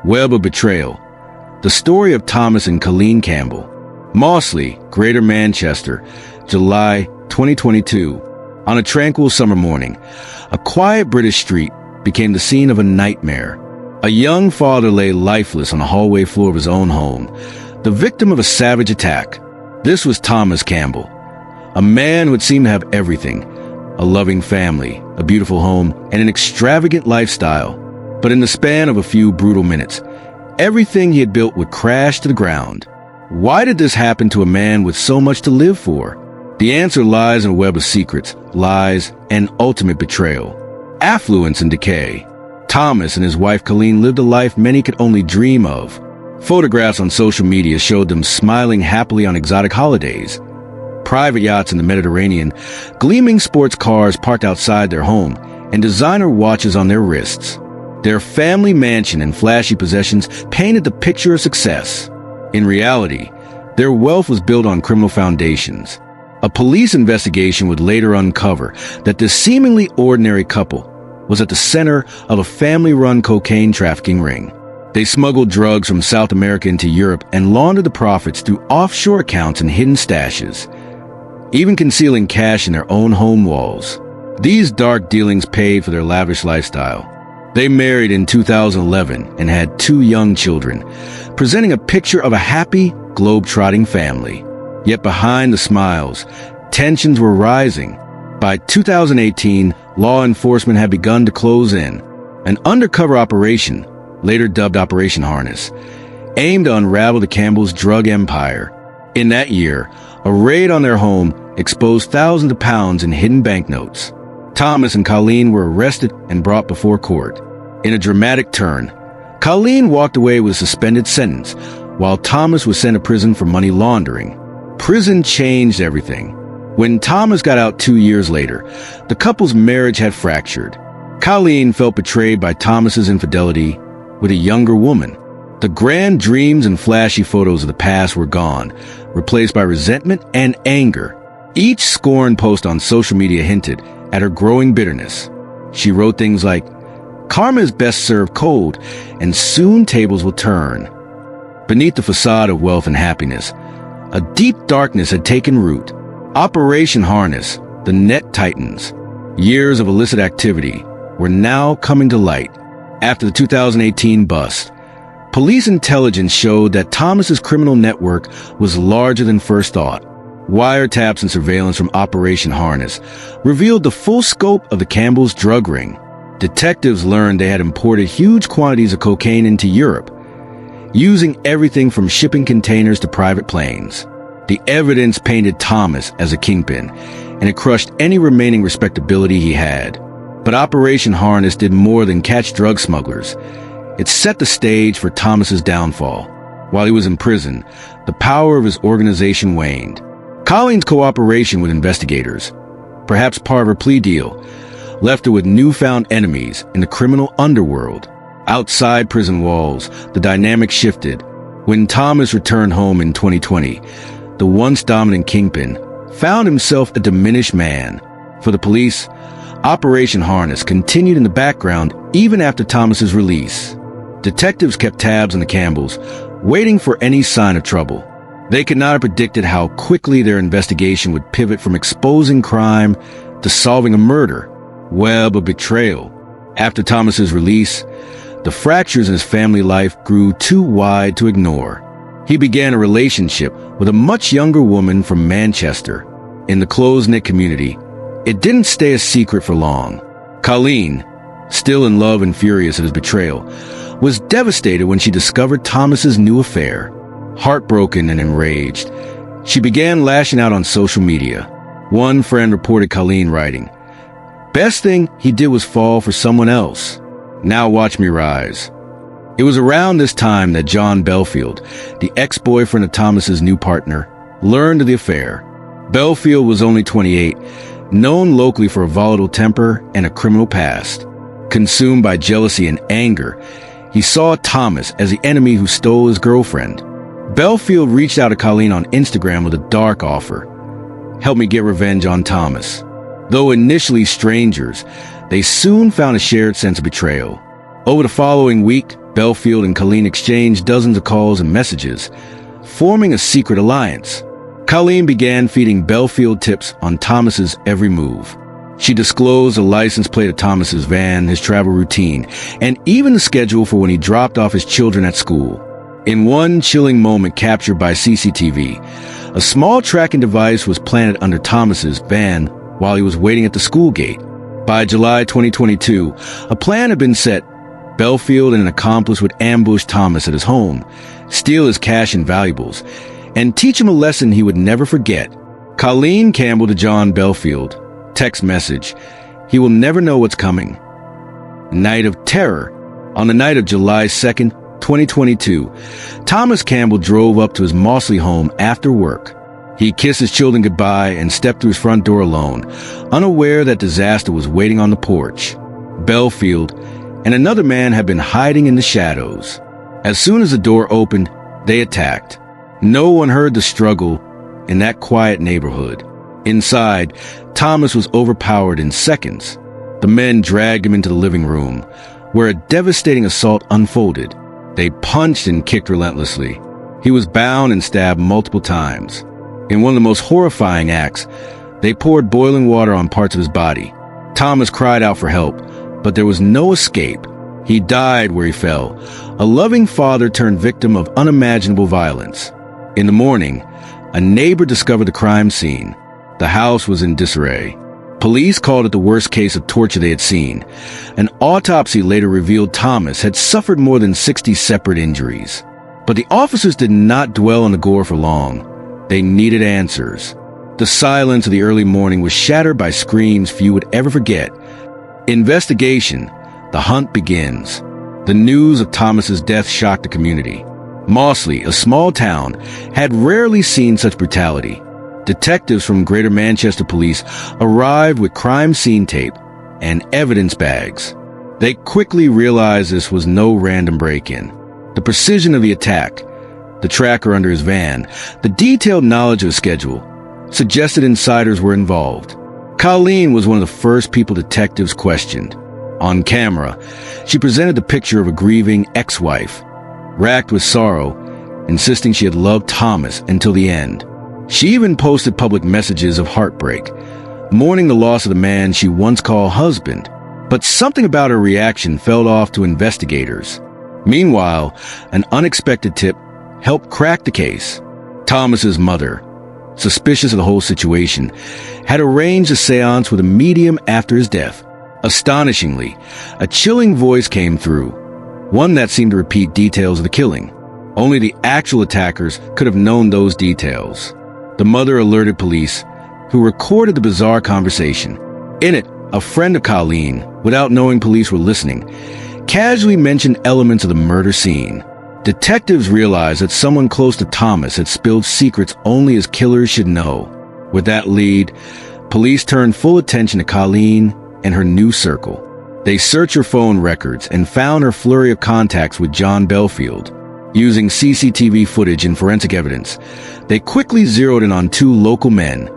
Web of Betrayal. The story of Thomas and Colleen Campbell. Mossley, Greater Manchester, July 2022. On a tranquil summer morning, a quiet British street became the scene of a nightmare. A young father lay lifeless on the hallway floor of his own home, the victim of a savage attack. This was Thomas Campbell, a man who would seem to have everything: a loving family, a beautiful home, and an extravagant lifestyle. But in the span of a few brutal minutes, everything he had built would crash to the ground. Why did this happen to a man with so much to live for? The answer lies in a web of secrets, lies, and ultimate betrayal. Affluence and decay. Thomas and his wife Colleen lived a life many could only dream of. Photographs on social media showed them smiling happily on exotic holidays, private yachts in the Mediterranean, gleaming sports cars parked outside their home, and designer watches on their wrists. Their family mansion and flashy possessions painted the picture of success. In reality, their wealth was built on criminal foundations. A police investigation would later uncover that this seemingly ordinary couple was at the center of a family-run cocaine trafficking ring. They smuggled drugs from South America into Europe and laundered the profits through offshore accounts and hidden stashes, even concealing cash in their own home walls. These dark dealings paid for their lavish lifestyle. They married in 2011 and had 2 young children, presenting a picture of a happy, globe-trotting family. Yet behind the smiles, tensions were rising. By 2018, law enforcement had begun to close in. An undercover operation, later dubbed Operation Harness, aimed to unravel the Campbells' drug empire. In that year, a raid on their home exposed thousands of pounds in hidden banknotes. Thomas and Colleen were arrested and brought before court. In a dramatic turn, Colleen walked away with a suspended sentence, while Thomas was sent to prison for money laundering. Prison changed everything. When Thomas got out 2 years later, the couple's marriage had fractured. Colleen felt betrayed by Thomas's infidelity with a younger woman. The grand dreams and flashy photos of the past were gone, replaced by resentment and anger. Each scorn post on social media hinted at her growing bitterness. She wrote things like, "Karma is best served cold, and soon tables will turn." Beneath the facade of wealth and happiness, a deep darkness had taken root. Operation Harness, the net tightens. Years of illicit activity were now coming to light. After the 2018 bust, police intelligence showed that Thomas's criminal network was larger than first thought. Wiretaps and surveillance from Operation Harness revealed the full scope of the Campbells' drug ring. Detectives learned they had imported huge quantities of cocaine into Europe, using everything from shipping containers to private planes. The evidence painted Thomas as a kingpin, and it crushed any remaining respectability he had. But Operation Harness did more than catch drug smugglers. It set the stage for Thomas's downfall. While he was in prison, the power of his organization waned. Colleen's cooperation with investigators, perhaps part of her plea deal, left her with newfound enemies in the criminal underworld. Outside prison walls, the dynamic shifted. When Thomas returned home in 2020, the once dominant kingpin found himself a diminished man. For the police, Operation Harness continued in the background even after Thomas's release. Detectives kept tabs on the Campbells, waiting for any sign of trouble. They could not have predicted how quickly their investigation would pivot from exposing crime to solving a murder. Web of Betrayal. After Thomas's release, the fractures in his family life grew too wide to ignore. He began a relationship with a much younger woman from Manchester. In the close-knit community, it didn't stay a secret for long. Colleen, still in love and furious at his betrayal, was devastated when she discovered Thomas's new affair. Heartbroken and enraged, she began lashing out on social media. One friend reported Colleen writing, "Best thing he did was fall for someone else. Now watch me rise." It was around this time that John Belfield, the ex-boyfriend of Thomas's new partner, learned of the affair. Belfield was only 28, known locally for a volatile temper and a criminal past. Consumed by jealousy and anger, he saw Thomas as the enemy who stole his girlfriend. Belfield reached out to Colleen on Instagram with a dark offer: "Help me get revenge on Thomas." Though initially strangers, they soon found a shared sense of betrayal. Over the following week, Belfield and Colleen exchanged dozens of calls and messages, forming a secret alliance. Colleen began feeding Belfield tips on Thomas's every move. She disclosed the license plate of Thomas's van, his travel routine, and even the schedule for when he dropped off his children at school. In one chilling moment captured by CCTV, a small tracking device was planted under Thomas's van while he was waiting at the school gate. By July 2022, a plan had been set. Belfield and an accomplice would ambush Thomas at his home, steal his cash and valuables, and teach him a lesson he would never forget. Colleen Campbell to John Belfield. Text message: he will never know what's coming. Night of terror. On the night of July 2nd, 2022, Thomas Campbell drove up to his Mossley home after work. He kissed his children goodbye and stepped through his front door alone, unaware that disaster was waiting on the porch. Belfield and another man had been hiding in the shadows. As soon as the door opened, they attacked. No one heard the struggle in that quiet neighborhood. Inside, Thomas was overpowered in seconds. The men dragged him into the living room, where a devastating assault unfolded. They punched and kicked relentlessly. He was bound and stabbed multiple times. In one of the most horrifying acts, they poured boiling water on parts of his body. Thomas cried out for help, but there was no escape. He died where he fell, a loving father turned victim of unimaginable violence. In the morning, a neighbor discovered the crime scene. The house was in disarray. Police called it the worst case of torture they had seen. An autopsy later revealed Thomas had suffered more than 60 separate injuries. But the officers did not dwell on the gore for long. They needed answers. The silence of the early morning was shattered by screams few would ever forget. Investigation. The hunt begins. The news of Thomas's death shocked the community. Mossley, a small town, had rarely seen such brutality. Detectives from Greater Manchester Police arrived with crime scene tape and evidence bags. They quickly realized this was no random break-in. The precision of the attack, the tracker under his van, the detailed knowledge of his schedule, suggested insiders were involved. Colleen was one of the first people detectives questioned. On camera, she presented the picture of a grieving ex-wife, racked with sorrow, insisting she had loved Thomas until the end. She even posted public messages of heartbreak, mourning the loss of the man she once called husband. But something about her reaction fell off to investigators. Meanwhile, an unexpected tip helped crack the case. Thomas's mother, suspicious of the whole situation, had arranged a seance with a medium after his death. Astonishingly, a chilling voice came through, one that seemed to repeat details of the killing. Only the actual attackers could have known those details. The mother alerted police, who recorded the bizarre conversation. In it, a friend of Colleen, without knowing police were listening, casually mentioned elements of the murder scene. Detectives realized that someone close to Thomas had spilled secrets only his killers should know. With that lead, police turned full attention to Colleen and her new circle. They searched her phone records and found her flurry of contacts with John Belfield. Using CCTV footage and forensic evidence, they quickly zeroed in on two local men,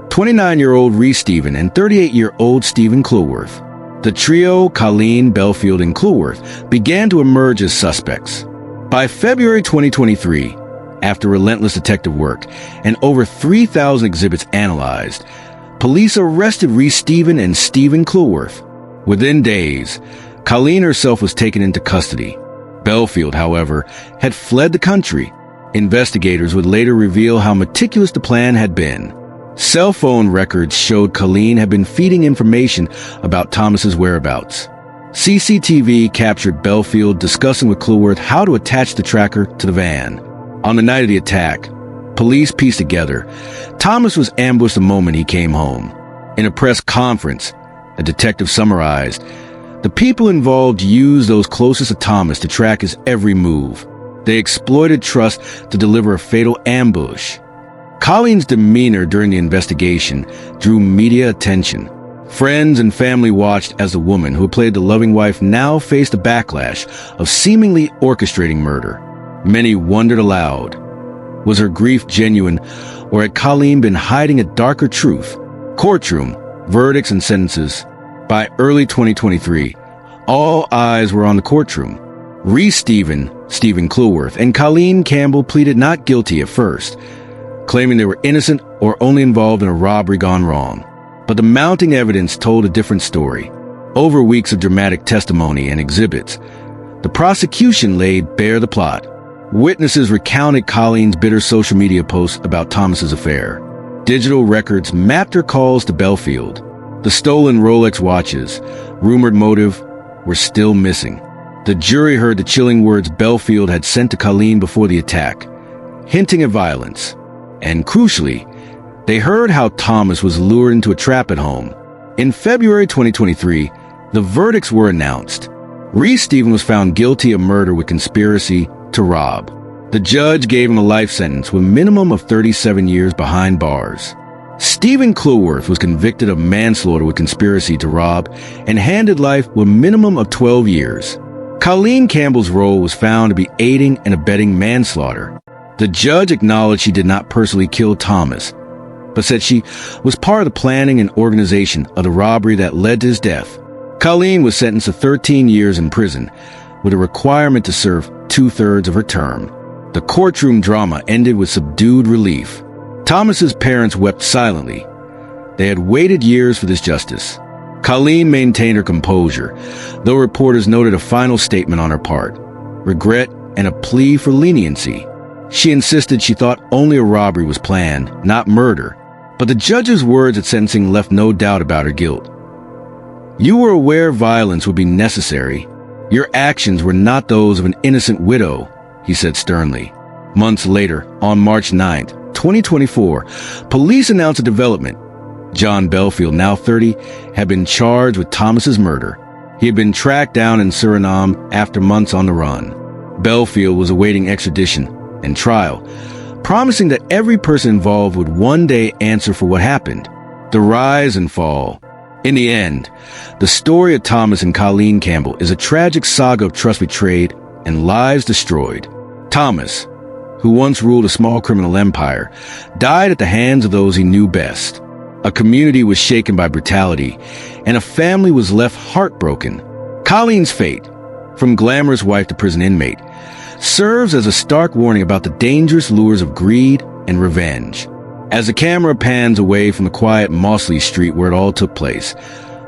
29-year-old Rhys Stephen and 38-year-old Stephen Cluworth. The trio, Colleen, Belfield, and Cluworth, began to emerge as suspects. By February 2023, after relentless detective work and over 3,000 exhibits analyzed, police arrested Rhys Stephen and Stephen Cluworth. Within days, Colleen herself was taken into custody. Belfield, however, had fled the country. Investigators would later reveal how meticulous the plan had been. Cell phone records showed Colleen had been feeding information about Thomas's whereabouts. CCTV captured Belfield discussing with Cluworth how to attach the tracker to the van. On the night of the attack, police pieced together Thomas was ambushed the moment he came home. In a press conference, a detective summarized, "The people involved used those closest to Thomas to track his every move. They exploited trust to deliver a fatal ambush." Colleen's demeanor during the investigation drew media attention. Friends and family watched as the woman who played the loving wife now faced a backlash of seemingly orchestrating murder. Many wondered aloud, was her grief genuine, or had Colleen been hiding a darker truth? Courtroom, verdicts and sentences. By early 2023, all eyes were on the courtroom. Stephen Clueworth, and Colleen Campbell pleaded not guilty at first, claiming they were innocent or only involved in a robbery gone wrong. But the mounting evidence told a different story. Over weeks of dramatic testimony and exhibits, the prosecution laid bare the plot. Witnesses recounted Colleen's bitter social media posts about Thomas's affair. Digital records mapped her calls to Belfield. The stolen Rolex watches, rumored motive, were still missing. The jury heard the chilling words Belfield had sent to Colleen before the attack, hinting at violence. And crucially, they heard how Thomas was lured into a trap at home. In February 2023, the verdicts were announced. Stephen was found guilty of murder with conspiracy to rob. The judge gave him a life sentence with a minimum of 37 years behind bars. Stephen Clueworth was convicted of manslaughter with conspiracy to rob and handed life with a minimum of 12 years. Colleen Campbell's role was found to be aiding and abetting manslaughter. The judge acknowledged she did not personally kill Thomas, but said she was part of the planning and organization of the robbery that led to his death. Colleen was sentenced to 13 years in prison, with a requirement to serve 2/3 of her term. The courtroom drama ended with subdued relief. Thomas's parents wept silently. They had waited years for this justice. Colleen maintained her composure, though reporters noted a final statement on her part, regret and a plea for leniency. She insisted she thought only a robbery was planned, not murder, but the judge's words at sentencing left no doubt about her guilt. "You were aware violence would be necessary. Your actions were not those of an innocent widow," he said sternly. Months later, on March 9th, 2024, police announced a development. John Belfield, now 30, had been charged with Thomas's murder. He had been tracked down in Suriname after months on the run. Belfield was awaiting extradition and trial, promising that every person involved would one day answer for what happened. The rise and fall. In the end, the story of Thomas and Colleen Campbell is a tragic saga of trust betrayed and lives destroyed. Thomas, who once ruled a small criminal empire, died at the hands of those he knew best. A community was shaken by brutality, and a family was left heartbroken. Colleen's fate, from glamorous wife to prison inmate, serves as a stark warning about the dangerous lures of greed and revenge. As the camera pans away from the quiet Mossley Street where it all took place,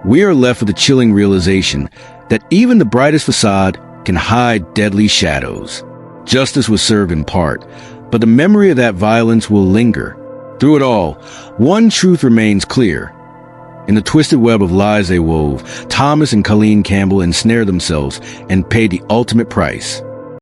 we are left with the chilling realization that even the brightest facade can hide deadly shadows. Justice was served in part, but the memory of that violence will linger. Through it all, one truth remains clear. In the twisted web of lies they wove, Thomas and Colleen Campbell ensnared themselves and paid the ultimate price.